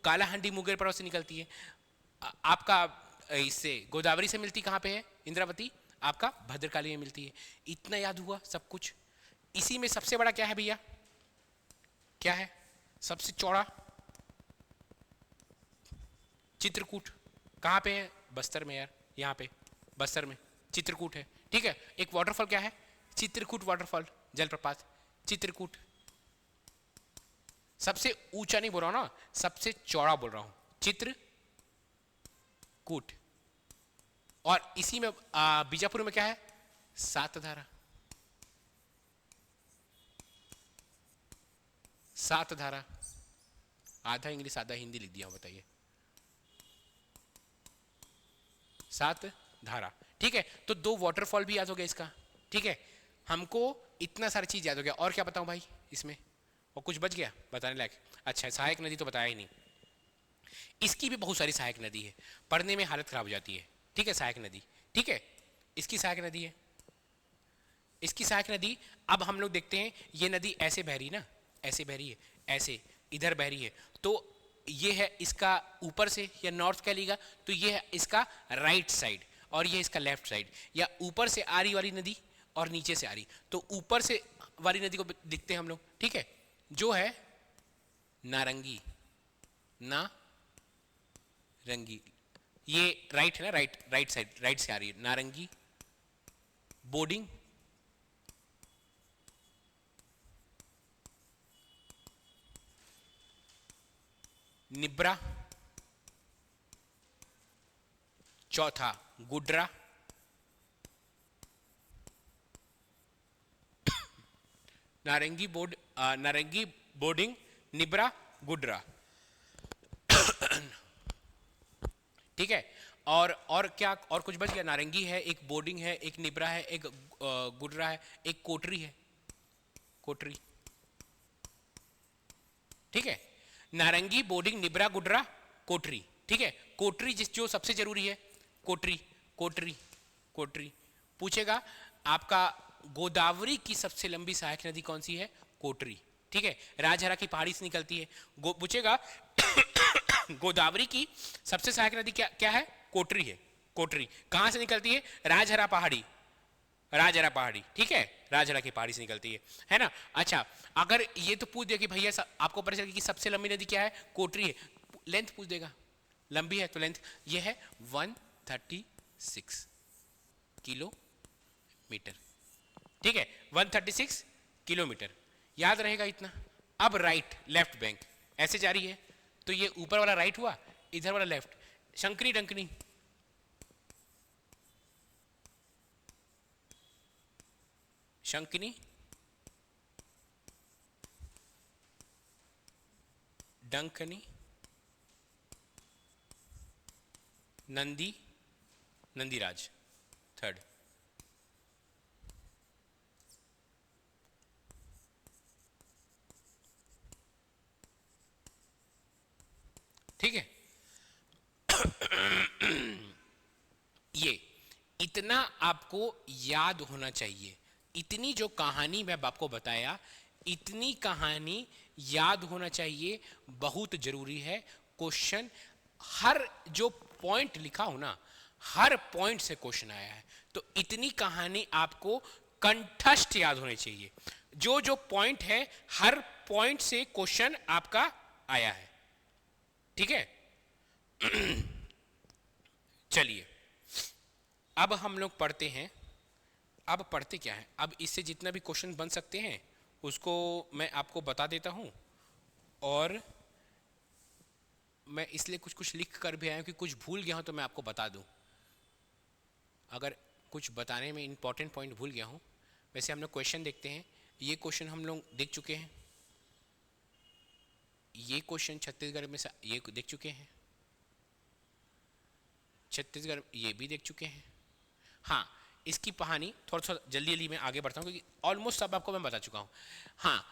कालाहांडी मुंगेर पर्वत से निकलती है। आपका इससे गोदावरी से मिलती कहाँ पे है? इंद्रावती। आपका भद्रकाली में मिलती है। इतना याद हुआ सब कुछ। इसी में सबसे बड़ा क्या है भैया? क्या है सबसे चौड़ा? चित्रकूट। कहाँ पे है? बस्तर में यार, यहाँ पे बस्तर में चित्रकूट है। ठीक है। एक वाटरफॉल क्या है? चित्रकूट वाटरफॉल, जलप्रपात चित्रकूट। सबसे ऊंचा नहीं बोल रहा हूं ना, सबसे चौड़ा बोल रहा हूं, चित्रकूट। और इसी में बीजापुर में क्या है? सातधारा, सातधारा। आधा इंग्लिश आधा हिंदी लिख दिया हूं, बताइए। सातधारा। ठीक है। तो 2 वाटरफॉल भी याद हो गया इसका। ठीक है। हमको इतना सारी चीज याद हो गया। और क्या बताऊं भाई इसमें? और कुछ बच गया बताने लायक? अच्छा, सहायक नदी तो बताया ही नहीं। इसकी भी बहुत सारी सहायक नदी है, पढ़ने में हालत खराब हो जाती है। ठीक है, सहायक नदी। ठीक है, इसकी सहायक नदी है, इसकी सहायक नदी। अब हम लोग देखते हैं, ये नदी ऐसे बह रही ना, ऐसे बह रही है, ऐसे इधर बह रही है। तो ये है इसका ऊपर से या नॉर्थ कह लीजिएगा, तो ये है इसका राइट साइड और ये इसका लेफ्ट साइड। या ऊपर से आ रही वाली नदी और नीचे से आ रही, तो ऊपर से वाली नदी को दिखते हैं हम लोग। ठीक है, जो है नारंगी, नारंगी, ये राइट है ना, राइट, राइट साइड, राइट से आ रही है नारंगी। बोर्डिंग, निब्रा, चौथा गुड्रा, नारंगी बोर्ड, नारंगी, बोर्डिंग, निब्रा, गुड्रा। ठीक है। और क्या, और कुछ बच गया? नारंगी है, एक बोर्डिंग है, एक निब्रा है, एक गुड्रा है, एक कोटरी है, कोटरी। ठीक है, नारंगी, बोर्डिंग, निब्रा, गुड्रा, कोटरी। ठीक है, कोटरी जो सबसे जरूरी है, कोटरी, कोटरी, कोटरी। पूछेगा आपका गोदावरी की सबसे लंबी सहायक नदी कौन सी है? कोटरी। ठीक है, राजहरा की पहाड़ी से निकलती है। पूछेगा गोदावरी की सबसे सहायक नदी क्या क्या है? कोटरी है, कोटरी। कहां से निकलती है? राजहरा पहाड़ी, राजहरा पहाड़ी। ठीक है, राजहरा की पहाड़ी से निकलती है ना। अच्छा, अगर ये तो पूछ दिया कि भैया आपको पता चल गया कि सबसे लंबी नदी क्या है? कोटरी है। लेंथ पूछ देगा, लंबी है तो लेंथ ये है 136 किलोमीटर। ठीक है, 136 किलोमीटर, याद रहेगा इतना। अब राइट लेफ्ट बैंक ऐसे जा रही है, तो ये ऊपर वाला राइट हुआ, इधर वाला लेफ्ट। शंकरी डंकनी, शंकनी डंकनी, नंदी, नंदीराज, थर्ड। आपको याद होना चाहिए। इतनी जो कहानी मैं आपको बताया, इतनी कहानी याद होना चाहिए, बहुत जरूरी है। क्वेश्चन हर जो पॉइंट लिखा हो ना, हर पॉइंट से क्वेश्चन आया है, तो इतनी कहानी आपको कंठस्थ याद होनी चाहिए। जो जो पॉइंट है, हर पॉइंट से क्वेश्चन आपका आया है, ठीक है। चलिए अब हम लोग पढ़ते हैं। अब पढ़ते क्या है, अब इससे जितना भी क्वेश्चन बन सकते हैं उसको मैं आपको बता देता हूं, और मैं इसलिए कुछ कुछ लिख कर भी आया हूं कि कुछ भूल गया हूं तो मैं आपको बता दूं। अगर कुछ बताने में इंपॉर्टेंट पॉइंट भूल गया हूं। वैसे हम लोग क्वेश्चन देखते हैं। ये क्वेश्चन हम लोग देख चुके हैं, ये क्वेश्चन छत्तीसगढ़ में ये देख चुके हैं, छत्तीसगढ़ ये भी देख चुके हैं। हाँ, इसकी कहानी थोड़ा थोड़ा जल्दी जल्दी मैं आगे बढ़ता हूँ क्योंकि ऑलमोस्ट सब आपको मैं बता चुका हूँ। हाँ,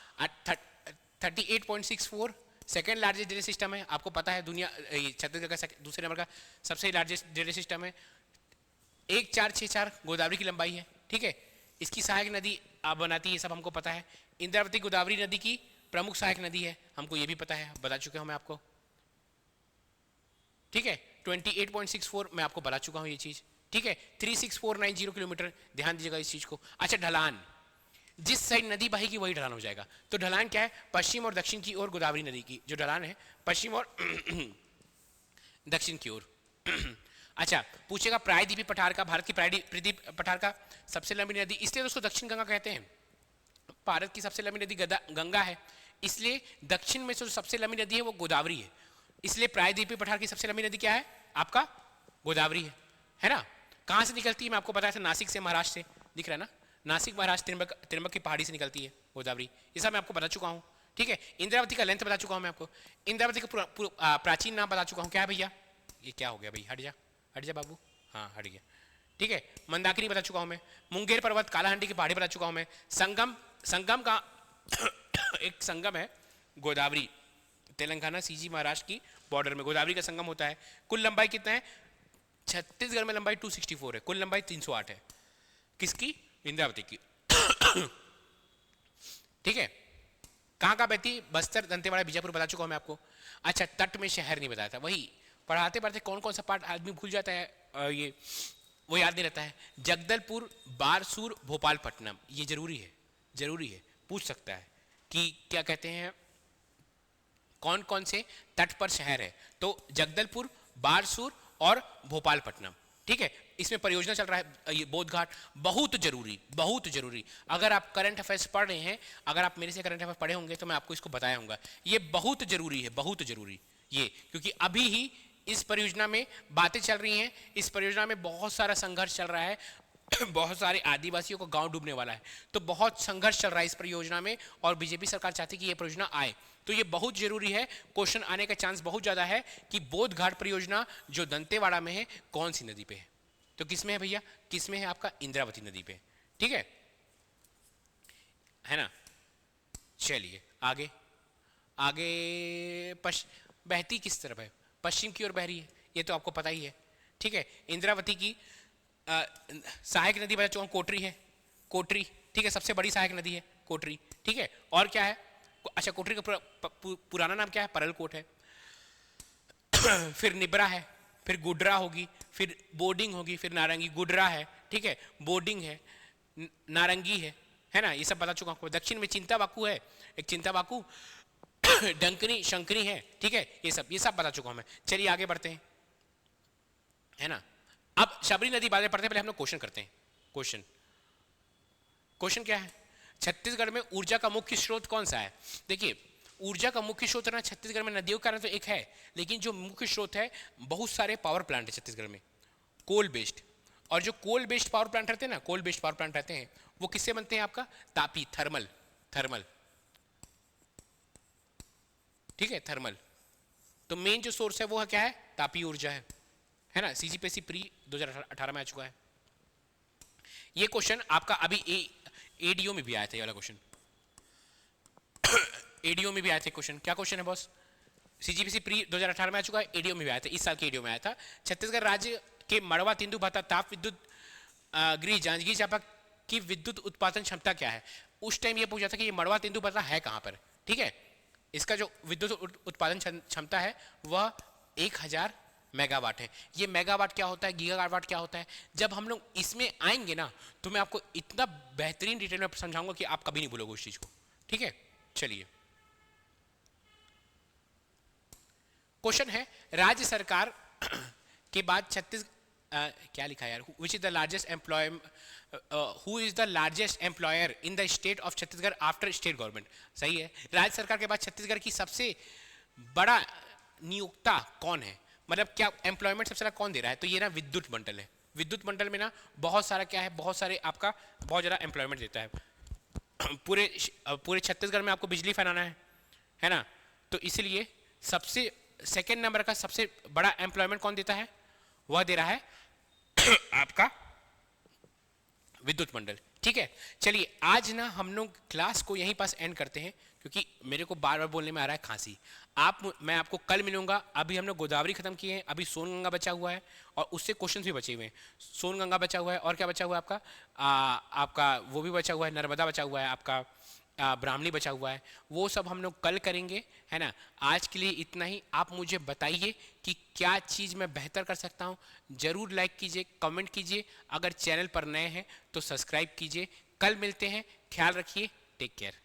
38.64 सेकेंड लार्जेस्ट रेलवे सिस्टम है, आपको पता है। दुनिया छत्तीसगढ़ का दूसरे नंबर का सबसे लार्जेस्ट रेलवे सिस्टम है। 1464 गोदावरी की लंबाई है, ठीक है। इसकी सहायक नदी आप बनाती है, सब हमको पता है। इंद्रावती गोदावरी नदी की प्रमुख सहायक नदी है, हमको ये भी पता है, बता चुके हूँ मैं आपको, ठीक है। 28.64 मैं आपको बता चुका हूँ ये चीज़, ठीक है। 36490 किलोमीटर, ध्यान दीजिएगा इस चीज़ को। अच्छा, ढलान, जिस साइड नदी बहेगी वही ढलान हो जाएगा। तो ढलान क्या है, पश्चिम और दक्षिण की ओर गोदावरी नदी की जो ढलान है, पश्चिम और दक्षिण की ओर। अच्छा, पूछेगा प्रायद्वीपीय पठार का, भारत की प्रायद्वीपीय पठार का सबसे लंबी नदी, इसलिए दोस्तों दक्षिण गंगा कहते हैं। भारत की सबसे लंबी नदी गंगा है, इसलिए दक्षिण में जो सबसे लंबी नदी है वो गोदावरी है। इसलिए प्रायद्वीपीय पठार की सबसे लंबी नदी क्या है आपका, गोदावरी है ना। कहाँ से निकलती है मैं आपको बताया था, नासिक से, महाराष्ट्र से, दिख रहा है ना, नासिक महाराष्ट्र त्र्यंबक की पहाड़ी से निकलती है गोदावरी, ये सब मैं आपको बता चुका हूँ, ठीक है। इंद्रावती का लेंथ बता चुका हूँ मैं आपको, इंद्रावती का प्राचीन नाम बता चुका हूँ। क्या है भैया, ये क्या हो गया भाई, हट जा बाबू, हाँ हट गया, ठीक है। मंदाकिनी बता चुका हूँ मैं, मुंगेर पर्वत, कालाहंडी की पहाड़ी बता चुका हूँ मैं। संगम का एक संगम है गोदावरी, तेलंगाना सीजी महाराष्ट्र की बॉर्डर में गोदावरी का संगम होता है। कुल लंबाई कितना है, छत्तीसगढ़ में लंबाई 264 है, कुल लंबाई 308 है, किसकी, इंद्रावती की, ठीक है। कहाँ कहाँ बहती, बस्तर, दंतेवाड़ा, बीजापुर बता चुका हूँ मैं आपको। अच्छा, तट में शहर नहीं बताया था, वही पढ़ाते पढ़ाते कौन कौन सा पार्ट आदमी भूल जाता है, ये वो याद नहीं रहता है। जगदलपुर, बारसूर, भोपालपट्टनम, ये जरूरी है, पूछ सकता है कि क्या कहते हैं, कौन कौन से तट पर शहर है, तो जगदलपुर, बारसूर और भोपालपट्टनम, ठीक है। इसमें परियोजना चल रहा है ये बोध घाट, बहुत जरूरी। अगर आप करंट अफेयर्स पढ़ रहे हैं, अगर आप मेरे से करंट अफेयर्स पढ़े होंगे तो मैं आपको इसको बताया होगा, ये बहुत जरूरी है ये, क्योंकि अभी ही इस परियोजना में बातें चल रही हैं, इस परियोजना में बहुत सारा संघर्ष चल रहा है, बहुत सारे आदिवासियों को गांव डूबने वाला है, तो बहुत संघर्ष चल रहा है इस परियोजना में, और बीजेपी सरकार चाहती है कि यह परियोजना आए, तो ये बहुत जरूरी है। क्वेश्चन आने का चांस बहुत ज्यादा है कि बोध घाट परियोजना जो दंतेवाड़ा में है कौन सी नदी पे है, तो किसमें है भैया, किसमें है आपका, इंद्रावती नदी पे, ठीक है ना। चलिए आगे बहती किस तरफ है, पश्चिम की ओर बह रही है, ये तो आपको पता ही है, ठीक है। इंद्रावती की सहायक नदी बता चुका हूं, कोटरी है, कोटरी, ठीक है, सबसे बड़ी सहायक नदी है कोटरी, ठीक है। और क्या है, अच्छा कोटरी का पुराना नाम क्या है, परलकोट है, फिर निब्रा है, फिर गुडरा होगी, फिर बोर्डिंग होगी, फिर नारंगी, गुडरा है, ठीक है, बोर्डिंग है, नारंगी है ना, ये सब बता चुका हूँ। दक्षिण में चिंताबाकू है, एक चिंताबाकू, डंकनी, शंकरी है, ठीक है, ये सब बता चुका हूँ मैं। चलिए आगे बढ़ते हैं, है ना। अब शबरी नदी बातें पढ़ते हैं, पहले हम लोग क्वेश्चन करते हैं। क्वेश्चन क्या है, छत्तीसगढ़ में ऊर्जा का मुख्य स्रोत कौन सा है। देखिए, ऊर्जा का मुख्य स्रोत ना छत्तीसगढ़ में नदियों के कारण तो एक है, लेकिन जो मुख्य स्रोत है, बहुत सारे पावर प्लांट है छत्तीसगढ़ में, कोल बेस्ड, और जो कोल बेस्ड पावर प्लांट रहते हैं ना, कोल बेस्ड पावर प्लांट रहते हैं, वो किससे बनते हैं आपका, तापी, थर्मल, ठीक है, थर्मल। तो मेन जो सोर्स है वो है क्या है, तापी ऊर्जा है ना। सीजीपीएससी प्री 2018 में आ चुका है ये क्वेश्चन आपका। अभी एडीओ में भी आया था ये वाला क्वेश्चन, एडीओ में भी आया था क्वेश्चन। क्या क्वेश्चन है बॉस, सीजीपीएससी प्री 2018 में आ चुका है, एडीओ में भी आया था, इस साल के एडीओ में आया था। छत्तीसगढ़ राज्य के मड़वा तेंदू भाता ताप विद्युत जांजगीर चांपा की विद्युत उत्पादन क्षमता क्या है? उस टाइम ये पूछा था कि ये मड़वा तेंदुपत्ता है कहाँ पर, ठीक है। इसका जो विद्युत उत्पादन क्षमता है वह 1000 मेगावाट है। ये मेगावाट क्या होता है, गीगावाट क्या होता है, जब हम लोग इसमें आएंगे ना तो मैं आपको इतना बेहतरीन डिटेल में समझाऊंगा कि आप कभी नहीं भूलोगे उस चीज को, ठीक है। चलिए, क्वेश्चन है राज्य सरकार के बाद क्या लिखा है यार, which is the largest employ, who is the largest employer in the state of Chhattisgarh after state government. सही है, राज्य सरकार के बाद छत्तीसगढ़ की सबसे बड़ा नियोक्ता कौन है, मतलब क्या एम्प्लॉयमेंट सबसे ज्यादा कौन दे रहा है, तो ये ना विद्युत मंडल है। विद्युत मंडल में ना बहुत सारा क्या है, बहुत सारे आपका बहुत ज्यादा एम्प्लॉयमेंट देता है। पूरे छत्तीसगढ़ में आपको बिजली फैलाना है ना, तो इसलिए सबसे सेकेंड नंबर का सबसे बड़ा एम्प्लॉयमेंट कौन देता है, वह दे रहा है आपका विद्युत मंडल, ठीक है। चलिए आज ना हम लोग क्लास को यहीं पास एंड करते हैं, क्योंकि मेरे को बार बार बोलने में आ रहा है खांसी। मैं आपको कल मिलूंगा। अभी हम लोग गोदावरी खत्म किए हैं, अभी सोनगंगा बचा हुआ है और उससे क्वेश्चंस भी बचे हुए हैं। सोनगंगा बचा हुआ है और क्या बचा हुआ है आपका, आपका वो भी बचा हुआ है, नर्मदा बचा हुआ है, आपका ब्राह्मणी बचा हुआ है, वो सब हम लोग कल करेंगे, है ना। आज के लिए इतना ही। आप मुझे बताइए कि क्या चीज़ मैं बेहतर कर सकता हूँ, ज़रूर लाइक कीजिए, कमेंट कीजिए, अगर चैनल पर नए हैं तो सब्सक्राइब कीजिए। कल मिलते हैं, ख्याल रखिए, टेक केयर।